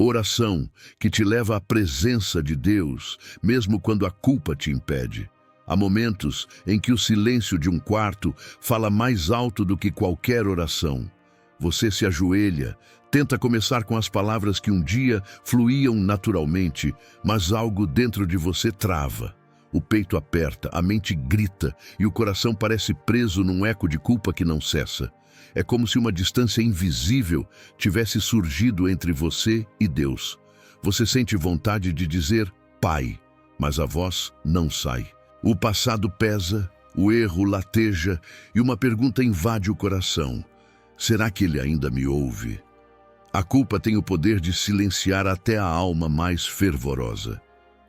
Oração que te leva à presença de Deus, mesmo quando a culpa te impede. Há momentos em que o silêncio de um quarto fala mais alto do que qualquer oração. Você se ajoelha, tenta começar com as palavras que um dia fluíam naturalmente, mas algo dentro de você trava. O peito aperta, a mente grita e o coração parece preso num eco de culpa que não cessa. É como se uma distância invisível tivesse surgido entre você e Deus. Você sente vontade de dizer Pai, mas a voz não sai. O passado pesa, o erro lateja e uma pergunta invade o coração. Será que ele ainda me ouve? A culpa tem o poder de silenciar até a alma mais fervorosa.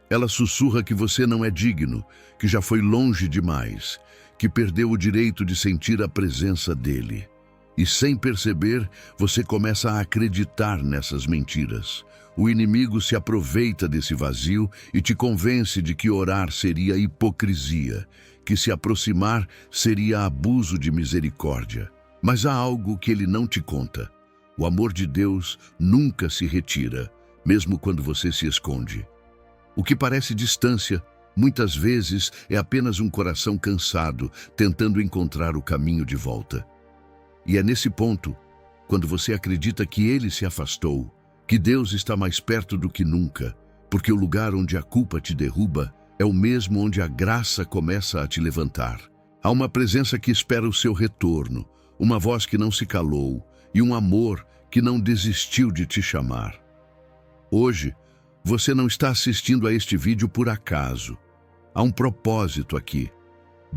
Ela sussurra que você não é digno, que já foi longe demais, que perdeu o direito de sentir a presença dele. E sem perceber, você começa a acreditar nessas mentiras. O inimigo se aproveita desse vazio e te convence de que orar seria hipocrisia, que se aproximar seria abuso de misericórdia. Mas há algo que ele não te conta. O amor de Deus nunca se retira, mesmo quando você se esconde. O que parece distância, muitas vezes é apenas um coração cansado, tentando encontrar o caminho de volta. E é nesse ponto, quando você acredita que ele se afastou, que Deus está mais perto do que nunca, porque o lugar onde a culpa te derruba é o mesmo onde a graça começa a te levantar. Há uma presença que espera o seu retorno, uma voz que não se calou e um amor que não desistiu de te chamar. Hoje, você não está assistindo a este vídeo por acaso. Há um propósito aqui.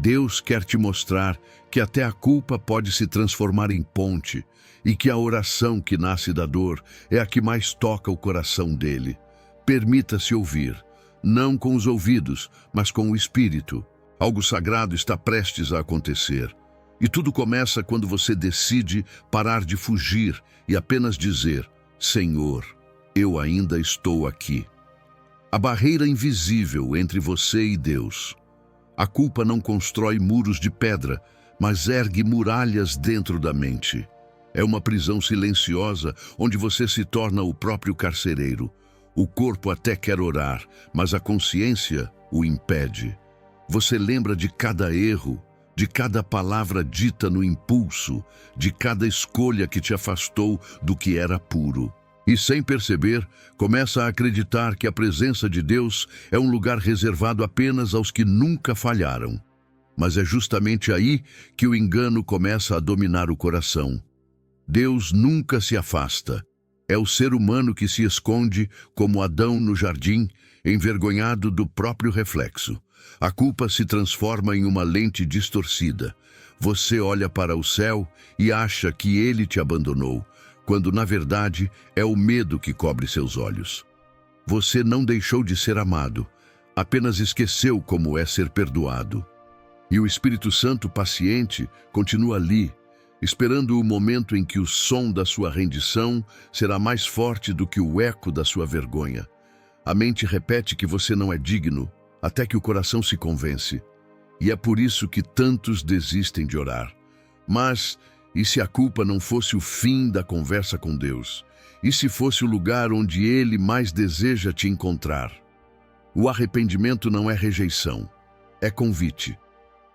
Deus quer te mostrar que até a culpa pode se transformar em ponte e que a oração que nasce da dor é a que mais toca o coração dele. Permita-se ouvir, não com os ouvidos, mas com o espírito. Algo sagrado está prestes a acontecer. E tudo começa quando você decide parar de fugir e apenas dizer: Senhor, eu ainda estou aqui. A barreira invisível entre você e Deus. A culpa não constrói muros de pedra, mas ergue muralhas dentro da mente. É uma prisão silenciosa onde você se torna o próprio carcereiro. O corpo até quer orar, mas a consciência o impede. Você lembra de cada erro, de cada palavra dita no impulso, de cada escolha que te afastou do que era puro. E sem perceber, começa a acreditar que a presença de Deus é um lugar reservado apenas aos que nunca falharam. Mas é justamente aí que o engano começa a dominar o coração. Deus nunca se afasta. É o ser humano que se esconde, como Adão no jardim, envergonhado do próprio reflexo. A culpa se transforma em uma lente distorcida. Você olha para o céu e acha que ele te abandonou, quando na verdade é o medo que cobre seus olhos. Você não deixou de ser amado, apenas esqueceu como é ser perdoado. E o Espírito Santo paciente continua ali, esperando o momento em que o som da sua rendição será mais forte do que o eco da sua vergonha. A mente repete que você não é digno, até que o coração se convence. E é por isso que tantos desistem de orar. Mas e se a culpa não fosse o fim da conversa com Deus? E se fosse o lugar onde Ele mais deseja te encontrar? O arrependimento não é rejeição, é convite.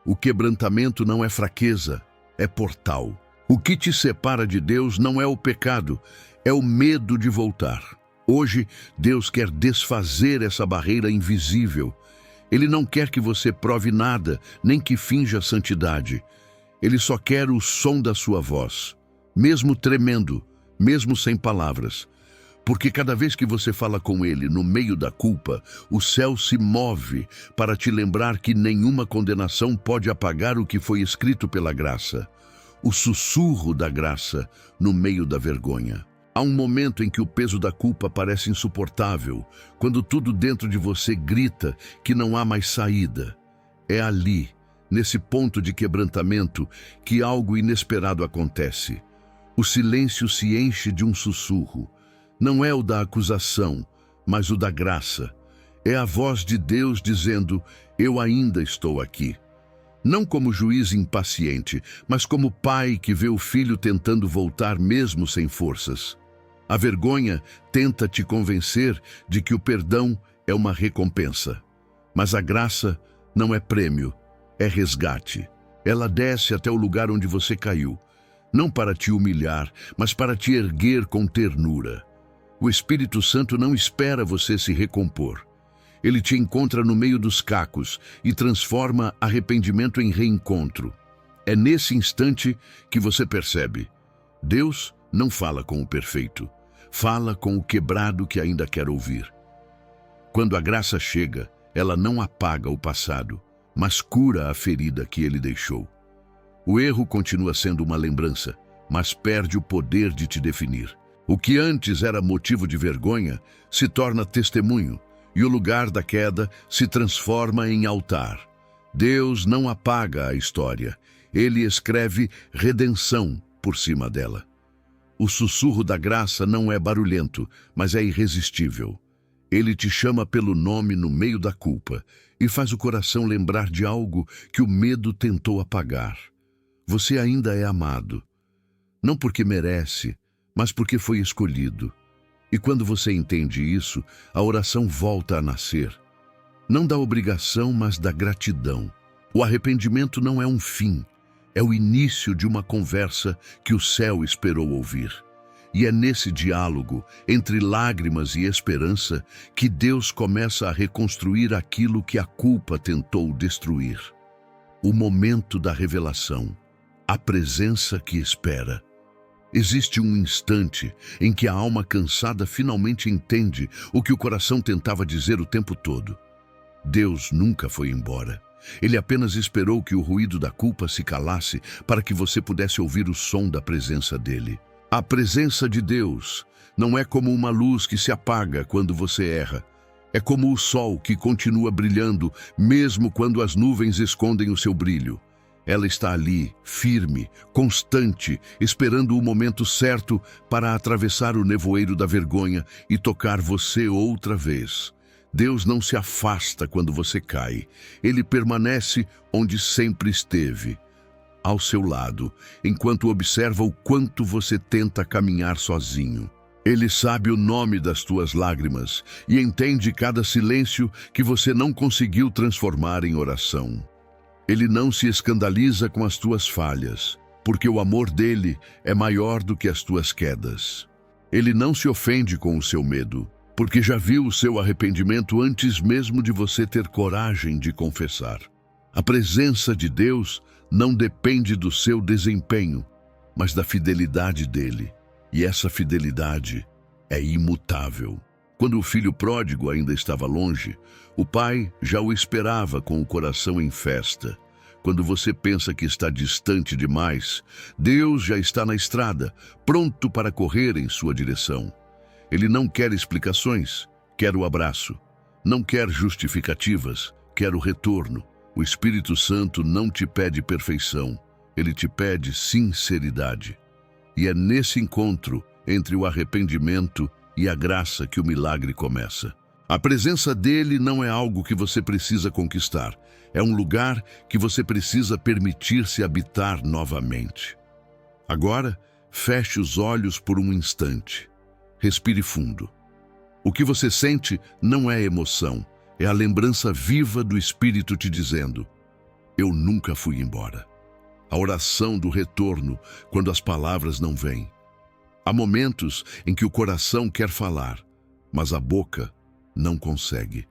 O quebrantamento não é fraqueza, é portal. O que te separa de Deus não é o pecado, é o medo de voltar. Hoje, Deus quer desfazer essa barreira invisível. Ele não quer que você prove nada, nem que finja santidade. Ele só quer o som da sua voz, mesmo tremendo, mesmo sem palavras. Porque cada vez que você fala com ele no meio da culpa, o céu se move para te lembrar que nenhuma condenação pode apagar o que foi escrito pela graça. O sussurro da graça no meio da vergonha. Há um momento em que o peso da culpa parece insuportável, quando tudo dentro de você grita que não há mais saída. É ali, nesse ponto de quebrantamento, que algo inesperado acontece. O silêncio se enche de um sussurro. Não é o da acusação, mas o da graça. É a voz de Deus dizendo: eu ainda estou aqui. Não como juiz impaciente, mas como pai que vê o filho tentando voltar mesmo sem forças. A vergonha tenta te convencer de que o perdão é uma recompensa. Mas a graça não é prêmio, é resgate. Ela desce até o lugar onde você caiu, não para te humilhar, mas para te erguer com ternura. O Espírito Santo não espera você se recompor. Ele te encontra no meio dos cacos e transforma arrependimento em reencontro. É nesse instante que você percebe: Deus não fala com o perfeito, fala com o quebrado que ainda quer ouvir. Quando a graça chega, ela não apaga o passado, mas cura a ferida que ele deixou. O erro continua sendo uma lembrança, mas perde o poder de te definir. O que antes era motivo de vergonha se torna testemunho, e o lugar da queda se transforma em altar. Deus não apaga a história, ele escreve redenção por cima dela. O sussurro da graça não é barulhento, mas é irresistível. Ele te chama pelo nome no meio da culpa e faz o coração lembrar de algo que o medo tentou apagar. Você ainda é amado, não porque merece, mas porque foi escolhido. E quando você entende isso, a oração volta a nascer. Não da obrigação, mas da gratidão. O arrependimento não é um fim, é o início de uma conversa que o céu esperou ouvir. E é nesse diálogo, entre lágrimas e esperança, que Deus começa a reconstruir aquilo que a culpa tentou destruir. O momento da revelação, a presença que espera. Existe um instante em que a alma cansada finalmente entende o que o coração tentava dizer o tempo todo. Deus nunca foi embora. Ele apenas esperou que o ruído da culpa se calasse para que você pudesse ouvir o som da presença dele. A presença de Deus não é como uma luz que se apaga quando você erra. É como o sol que continua brilhando mesmo quando as nuvens escondem o seu brilho. Ela está ali, firme, constante, esperando o momento certo para atravessar o nevoeiro da vergonha e tocar você outra vez. Deus não se afasta quando você cai. Ele permanece onde sempre esteve, ao seu lado, enquanto observa o quanto você tenta caminhar sozinho. Ele sabe o nome das tuas lágrimas e entende cada silêncio que você não conseguiu transformar em oração. Ele não se escandaliza com as tuas falhas, porque o amor dele é maior do que as tuas quedas. Ele não se ofende com o seu medo, porque já viu o seu arrependimento antes mesmo de você ter coragem de confessar. A presença de Deus não depende do seu desempenho, mas da fidelidade dele. E essa fidelidade é imutável. Quando o filho pródigo ainda estava longe, o pai já o esperava com o coração em festa. Quando você pensa que está distante demais, Deus já está na estrada, pronto para correr em sua direção. Ele não quer explicações, quer o abraço. Não quer justificativas, quer o retorno. O Espírito Santo não te pede perfeição, ele te pede sinceridade. E é nesse encontro entre o arrependimento e a graça que o milagre começa. A presença dele não é algo que você precisa conquistar, é um lugar que você precisa permitir-se habitar novamente. Agora, feche os olhos por um instante. Respire fundo. O que você sente não é emoção, é a lembrança viva do Espírito te dizendo: eu nunca fui embora. A oração do retorno, quando as palavras não vêm. Há momentos em que o coração quer falar, mas a boca não consegue.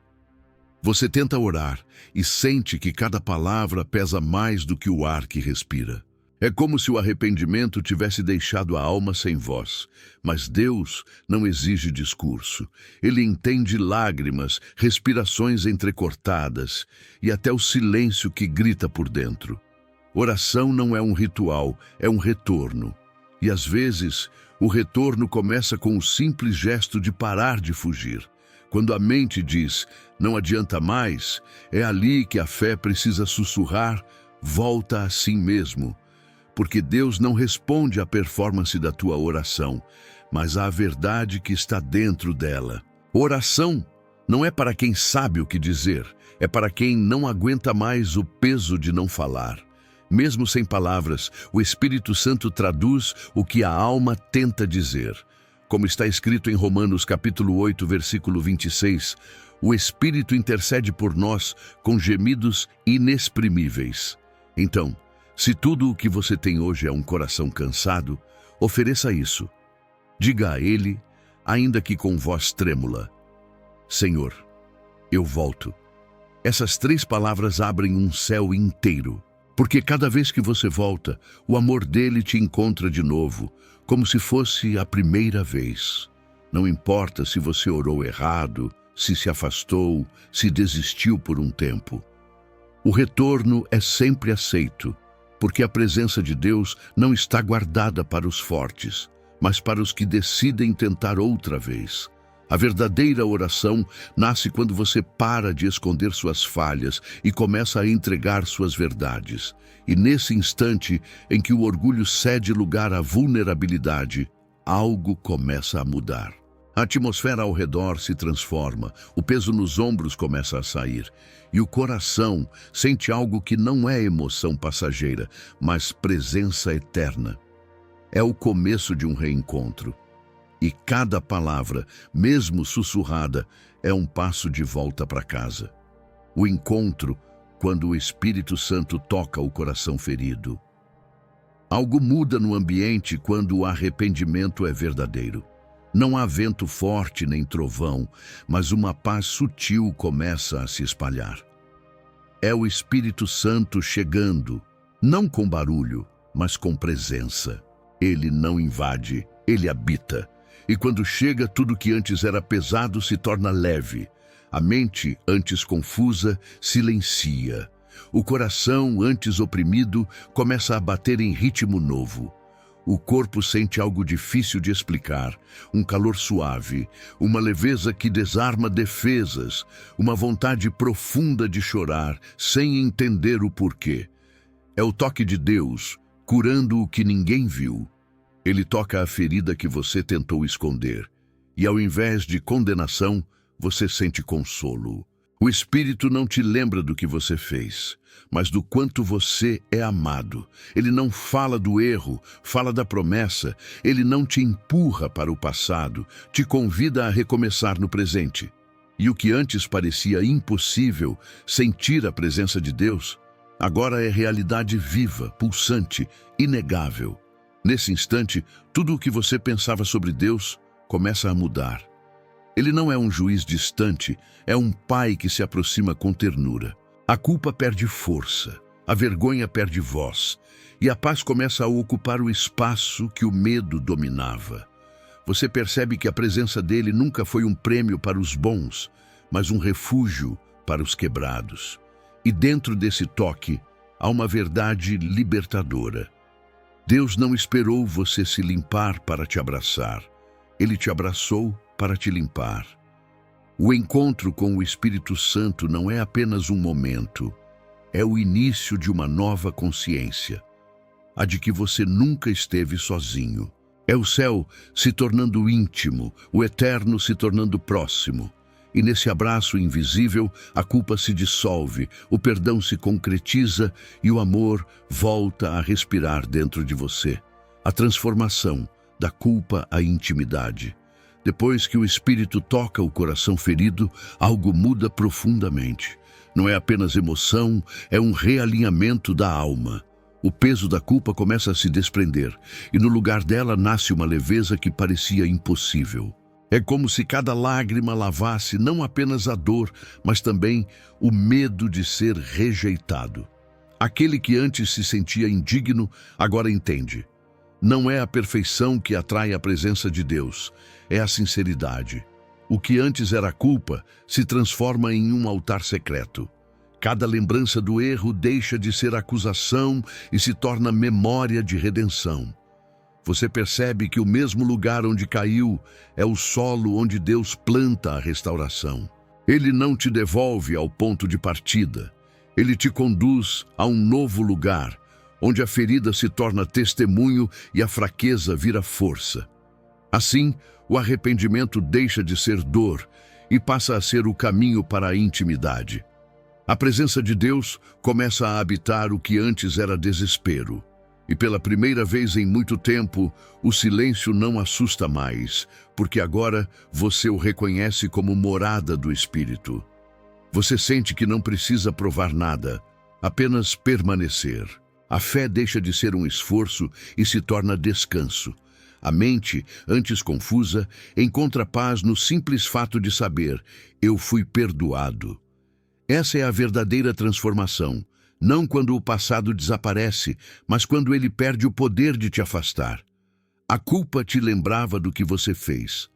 Você tenta orar e sente que cada palavra pesa mais do que o ar que respira. É como se o arrependimento tivesse deixado a alma sem voz. Mas Deus não exige discurso. Ele entende lágrimas, respirações entrecortadas e até o silêncio que grita por dentro. Oração não é um ritual, é um retorno. E às vezes, o retorno começa com o simples gesto de parar de fugir. Quando a mente diz, não adianta mais, é ali que a fé precisa sussurrar, volta a si mesmo. Porque Deus não responde à performance da tua oração, mas à verdade que está dentro dela. Oração não é para quem sabe o que dizer, é para quem não aguenta mais o peso de não falar. Mesmo sem palavras, o Espírito Santo traduz o que a alma tenta dizer. Como está escrito em Romanos capítulo 8, versículo 26, o Espírito intercede por nós com gemidos inexprimíveis. Então, se tudo o que você tem hoje é um coração cansado, ofereça isso. Diga a Ele, ainda que com voz trêmula: Senhor, eu volto. Essas 3 palavras abrem um céu inteiro, porque cada vez que você volta, o amor dele te encontra de novo, como se fosse a primeira vez. Não importa se você orou errado, se afastou, se desistiu por um tempo. O retorno é sempre aceito, porque a presença de Deus não está guardada para os fortes, mas para os que decidem tentar outra vez. A verdadeira oração nasce quando você para de esconder suas falhas e começa a entregar suas verdades. E nesse instante em que o orgulho cede lugar à vulnerabilidade, algo começa a mudar. A atmosfera ao redor se transforma, o peso nos ombros começa a sair, e o coração sente algo que não é emoção passageira, mas presença eterna. É o começo de um reencontro. E cada palavra, mesmo sussurrada, é um passo de volta para casa. O encontro, quando o Espírito Santo toca o coração ferido. Algo muda no ambiente quando o arrependimento é verdadeiro. Não há vento forte nem trovão, mas uma paz sutil começa a se espalhar. É o Espírito Santo chegando, não com barulho, mas com presença. Ele não invade, ele habita. E quando chega, tudo que antes era pesado se torna leve. A mente, antes confusa, silencia. O coração, antes oprimido, começa a bater em ritmo novo. O corpo sente algo difícil de explicar, um calor suave, uma leveza que desarma defesas, uma vontade profunda de chorar, sem entender o porquê. É o toque de Deus, curando o que ninguém viu. Ele toca a ferida que você tentou esconder, e ao invés de condenação, você sente consolo. O Espírito não te lembra do que você fez, mas do quanto você é amado. Ele não fala do erro, fala da promessa. Ele não te empurra para o passado, te convida a recomeçar no presente. E o que antes parecia impossível, sentir a presença de Deus, agora é realidade viva, pulsante, inegável. Nesse instante, tudo o que você pensava sobre Deus começa a mudar. Ele não é um juiz distante, é um pai que se aproxima com ternura. A culpa perde força, a vergonha perde voz, e a paz começa a ocupar o espaço que o medo dominava. Você percebe que a presença dele nunca foi um prêmio para os bons, mas um refúgio para os quebrados. E dentro desse toque, há uma verdade libertadora. Deus não esperou você se limpar para te abraçar. Ele te abraçou para te limpar. O encontro com o Espírito Santo não é apenas um momento, é o início de uma nova consciência, a de que você nunca esteve sozinho. É o céu se tornando íntimo, o eterno se tornando próximo. E nesse abraço invisível, a culpa se dissolve, o perdão se concretiza e o amor volta a respirar dentro de você. A transformação da culpa à intimidade. Depois que o Espírito toca o coração ferido, algo muda profundamente. Não é apenas emoção, é um realinhamento da alma. O peso da culpa começa a se desprender, e no lugar dela nasce uma leveza que parecia impossível. É como se cada lágrima lavasse não apenas a dor, mas também o medo de ser rejeitado. Aquele que antes se sentia indigno, agora entende. Não é a perfeição que atrai a presença de Deus, é a sinceridade. O que antes era culpa se transforma em um altar secreto. Cada lembrança do erro deixa de ser acusação e se torna memória de redenção. Você percebe que o mesmo lugar onde caiu é o solo onde Deus planta a restauração. Ele não te devolve ao ponto de partida. Ele te conduz a um novo lugar, onde a ferida se torna testemunho e a fraqueza vira força. Assim, o arrependimento deixa de ser dor e passa a ser o caminho para a intimidade. A presença de Deus começa a habitar o que antes era desespero. E pela primeira vez em muito tempo, o silêncio não assusta mais, porque agora você o reconhece como morada do Espírito. Você sente que não precisa provar nada, apenas permanecer. A fé deixa de ser um esforço e se torna descanso. A mente, antes confusa, encontra paz no simples fato de saber: eu fui perdoado. Essa é a verdadeira transformação, não quando o passado desaparece, mas quando ele perde o poder de te afastar. A culpa te lembrava do que você fez.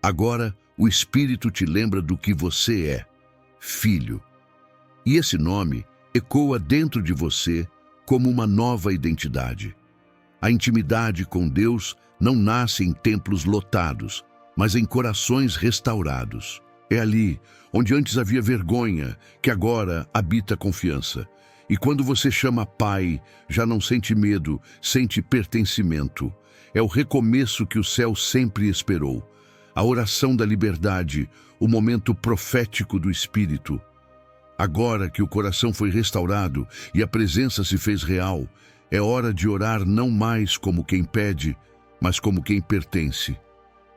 Agora, o Espírito te lembra do que você é: filho. E esse nome ecoa dentro de você como uma nova identidade. A intimidade com Deus não nasce em templos lotados, mas em corações restaurados. É ali, onde antes havia vergonha, que agora habita confiança. E quando você chama Pai, já não sente medo, sente pertencimento. É o recomeço que o céu sempre esperou. A oração da liberdade, o momento profético do Espírito. Agora que o coração foi restaurado e a presença se fez real, é hora de orar não mais como quem pede, mas como quem pertence.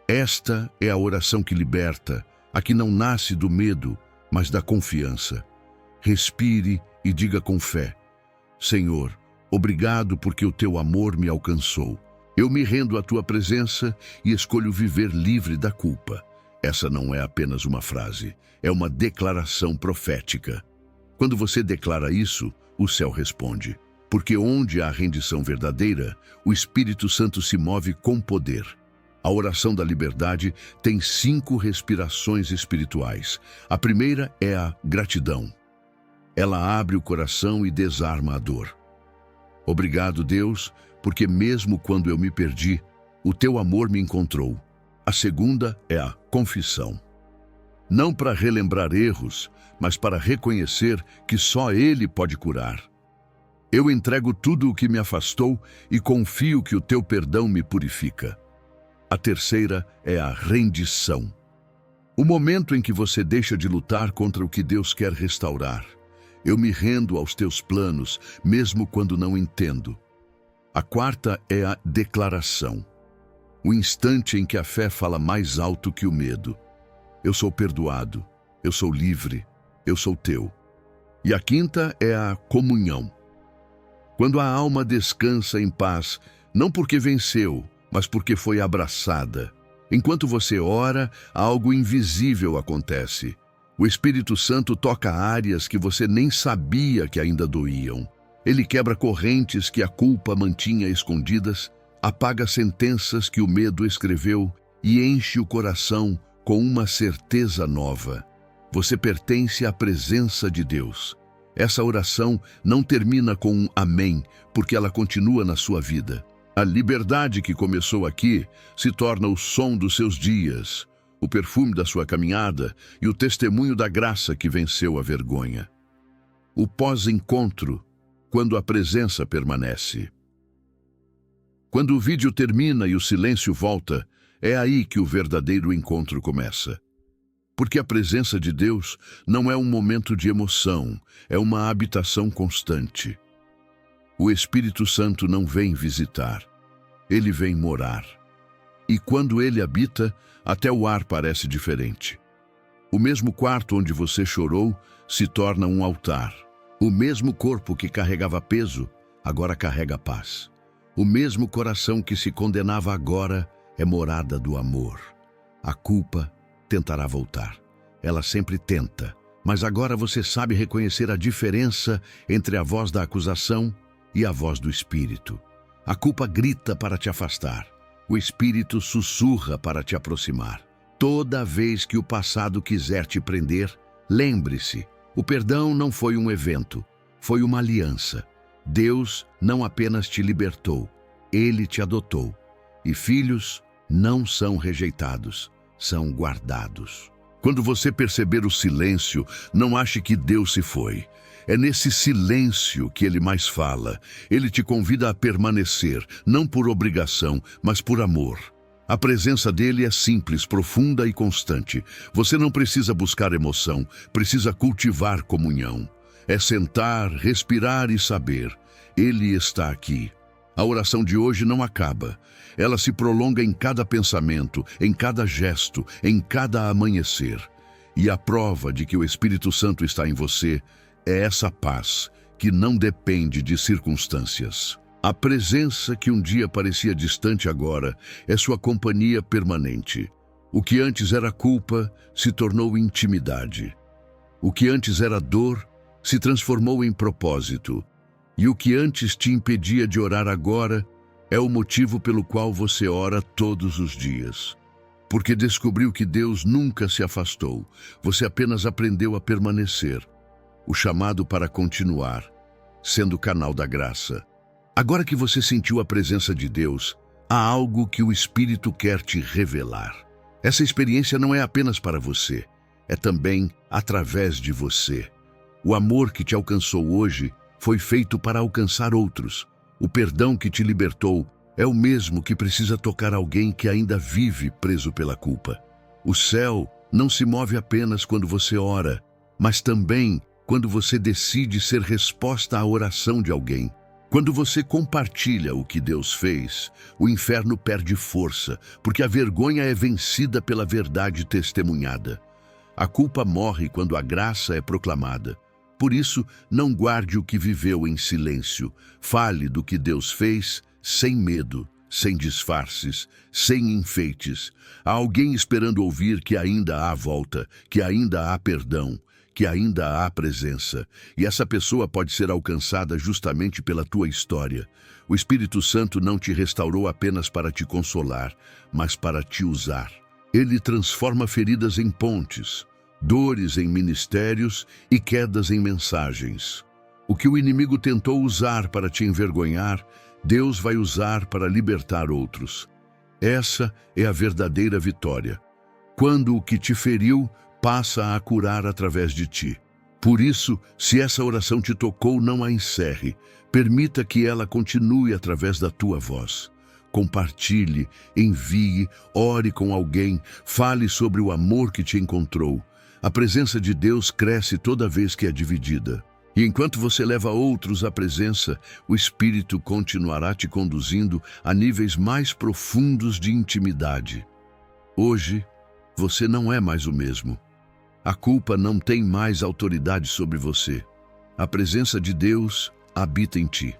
Esta é a oração que liberta, a que não nasce do medo, mas da confiança. Respire e diga com fé: Senhor, obrigado porque o teu amor me alcançou. Eu me rendo à tua presença e escolho viver livre da culpa. Essa não é apenas uma frase, é uma declaração profética. Quando você declara isso, o céu responde. Porque onde há rendição verdadeira, o Espírito Santo se move com poder. A oração da liberdade tem 5 respirações espirituais. A primeira é a gratidão. Ela abre o coração e desarma a dor. Obrigado, Deus, porque mesmo quando eu me perdi, o teu amor me encontrou. A segunda é a confissão. Não para relembrar erros, mas para reconhecer que só Ele pode curar. Eu entrego tudo o que me afastou e confio que o teu perdão me purifica. A terceira é a rendição. O momento em que você deixa de lutar contra o que Deus quer restaurar. Eu me rendo aos teus planos, mesmo quando não entendo. A quarta é a declaração. O instante em que a fé fala mais alto que o medo. Eu sou perdoado, eu sou livre, eu sou teu. E a quinta é a comunhão. Quando a alma descansa em paz, não porque venceu, mas porque foi abraçada. Enquanto você ora, algo invisível acontece. O Espírito Santo toca áreas que você nem sabia que ainda doíam. Ele quebra correntes que a culpa mantinha escondidas, apaga sentenças que o medo escreveu e enche o coração com uma certeza nova. Você pertence à presença de Deus. Essa oração não termina com um amém, porque ela continua na sua vida. A liberdade que começou aqui se torna o som dos seus dias, o perfume da sua caminhada e o testemunho da graça que venceu a vergonha. O pós-encontro, quando a presença permanece. Quando o vídeo termina e o silêncio volta, é aí que o verdadeiro encontro começa. Porque a presença de Deus não é um momento de emoção, é uma habitação constante. O Espírito Santo não vem visitar, ele vem morar. E quando ele habita, até o ar parece diferente. O mesmo quarto onde você chorou se torna um altar. O mesmo corpo que carregava peso, agora carrega paz. O mesmo coração que se condenava agora é morada do amor. A culpa tentará voltar. Ela sempre tenta, mas agora você sabe reconhecer a diferença entre a voz da acusação e a voz do Espírito. A culpa grita para te afastar. O Espírito sussurra para te aproximar. Toda vez que o passado quiser te prender, lembre-se, o perdão não foi um evento, foi uma aliança. Deus não apenas te libertou, Ele te adotou. E filhos não são rejeitados, são guardados. Quando você perceber o silêncio, não ache que Deus se foi. É nesse silêncio que Ele mais fala. Ele te convida a permanecer, não por obrigação, mas por amor. A presença dele é simples, profunda e constante. Você não precisa buscar emoção, precisa cultivar comunhão. É sentar, respirar e saber: Ele está aqui. A oração de hoje não acaba. Ela se prolonga em cada pensamento, em cada gesto, em cada amanhecer. E a prova de que o Espírito Santo está em você é essa paz que não depende de circunstâncias. A presença que um dia parecia distante agora é sua companhia permanente. O que antes era culpa se tornou intimidade. O que antes era dor se transformou em propósito. E o que antes te impedia de orar agora é o motivo pelo qual você ora todos os dias. Porque descobriu que Deus nunca se afastou, você apenas aprendeu a permanecer. O chamado para continuar, sendo canal da graça. Agora que você sentiu a presença de Deus, há algo que o Espírito quer te revelar. Essa experiência não é apenas para você, é também através de você. O amor que te alcançou hoje foi feito para alcançar outros. O perdão que te libertou é o mesmo que precisa tocar alguém que ainda vive preso pela culpa. O céu não se move apenas quando você ora, mas também quando você decide ser resposta à oração de alguém. Quando você compartilha o que Deus fez, o inferno perde força, porque a vergonha é vencida pela verdade testemunhada. A culpa morre quando a graça é proclamada. Por isso, não guarde o que viveu em silêncio. Fale do que Deus fez sem medo, sem disfarces, sem enfeites. Há alguém esperando ouvir que ainda há volta, que ainda há perdão, que ainda há presença. E essa pessoa pode ser alcançada justamente pela tua história. O Espírito Santo não te restaurou apenas para te consolar, mas para te usar. Ele transforma feridas em pontes, dores em ministérios e quedas em mensagens. O que o inimigo tentou usar para te envergonhar, Deus vai usar para libertar outros. Essa é a verdadeira vitória. Quando o que te feriu passa a curar através de ti. Por isso, se essa oração te tocou, não a encerre. Permita que ela continue através da tua voz. Compartilhe, envie, ore com alguém, fale sobre o amor que te encontrou. A presença de Deus cresce toda vez que é dividida. E enquanto você leva outros à presença, o Espírito continuará te conduzindo a níveis mais profundos de intimidade. Hoje, você não é mais o mesmo. A culpa não tem mais autoridade sobre você. A presença de Deus habita em ti.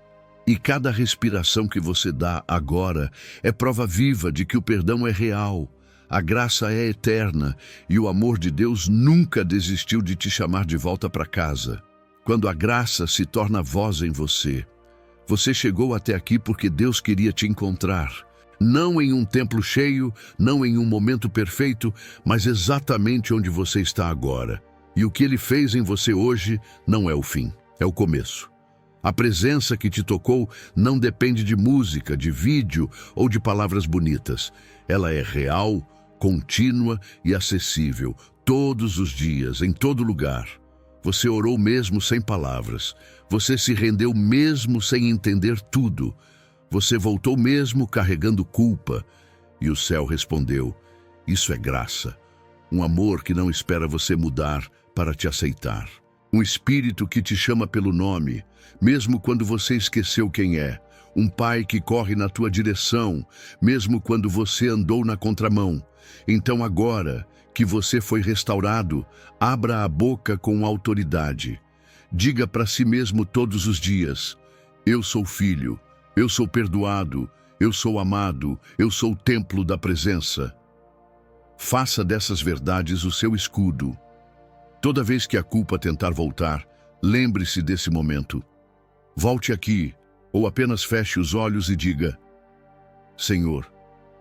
E cada respiração que você dá agora é prova viva de que o perdão é real. A graça é eterna e o amor de Deus nunca desistiu de te chamar de volta para casa. Quando a graça se torna voz em você, você chegou até aqui porque Deus queria te encontrar. Não em um templo cheio, não em um momento perfeito, mas exatamente onde você está agora. E o que Ele fez em você hoje não é o fim, é o começo. A presença que te tocou não depende de música, de vídeo ou de palavras bonitas. Ela é real, contínua e acessível, todos os dias, em todo lugar. Você orou mesmo sem palavras. Você se rendeu mesmo sem entender tudo. Você voltou mesmo carregando culpa. E o céu respondeu: isso é graça. Um amor que não espera você mudar para te aceitar. Um espírito que te chama pelo nome, mesmo quando você esqueceu quem é. Um pai que corre na tua direção, mesmo quando você andou na contramão. Então agora que você foi restaurado, abra a boca com autoridade. Diga para si mesmo todos os dias: eu sou filho, eu sou perdoado, eu sou amado, eu sou o templo da presença. Faça dessas verdades o seu escudo. Toda vez que a culpa tentar voltar, lembre-se desse momento. Volte aqui, ou apenas feche os olhos e diga: Senhor,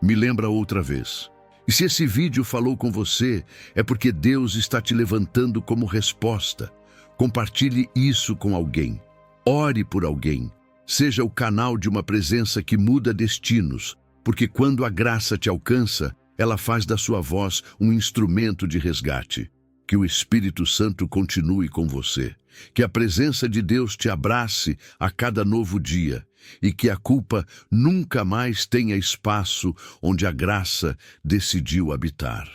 me lembra outra vez. E se esse vídeo falou com você, é porque Deus está te levantando como resposta. Compartilhe isso com alguém. Ore por alguém. Seja o canal de uma presença que muda destinos, porque quando a graça te alcança, ela faz da sua voz um instrumento de resgate. Que o Espírito Santo continue com você. Que a presença de Deus te abrace a cada novo dia. E que a culpa nunca mais tenha espaço onde a graça decidiu habitar.